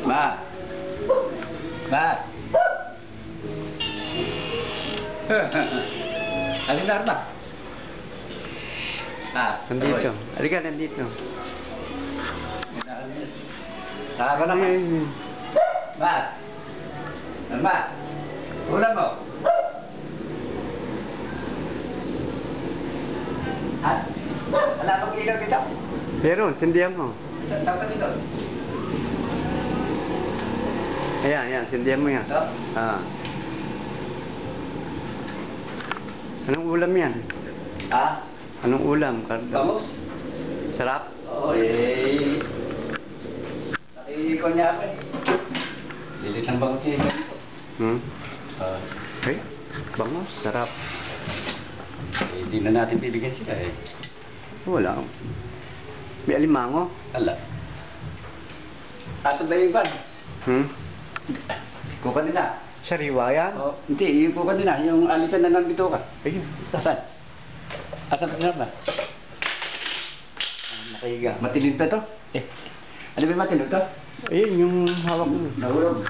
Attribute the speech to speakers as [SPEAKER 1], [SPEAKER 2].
[SPEAKER 1] Ma. Ma. Alin na ba?
[SPEAKER 2] Nandito. Halika, nandito.
[SPEAKER 1] Saka na. Ma. Ma. Ulam mo. At wala pang ilaw dito.
[SPEAKER 2] Meron, sindihan mo.
[SPEAKER 1] Saan ka dito?
[SPEAKER 2] Ayan, ayan, sindihan mo yan.
[SPEAKER 1] Ito?
[SPEAKER 2] Ah. Anong ulam yan?
[SPEAKER 1] Ha?
[SPEAKER 2] Anong ulam?
[SPEAKER 1] Bangus?
[SPEAKER 2] Sarap?
[SPEAKER 1] Oo, eh. Nakikon niya ako eh. Lilit ng bangus niya dito.
[SPEAKER 2] Okay. Bangus, sarap.
[SPEAKER 1] Eh, di na natin bibigyan sila eh.
[SPEAKER 2] Wala. May alimango?
[SPEAKER 1] Ala. Asan ba yung ban? Kuka nila.
[SPEAKER 2] Sariwa yan?
[SPEAKER 1] Oh, hindi, yung kuka nila. Yung alisan na nandito ka.
[SPEAKER 2] Ayun.
[SPEAKER 1] Asan? Asan ba sila ba?
[SPEAKER 2] Nakahiga.
[SPEAKER 1] Matilid pa to? Eh. Ano ba yung matilid to?
[SPEAKER 2] Ayun, yung hawak mo.
[SPEAKER 1] Nahulog.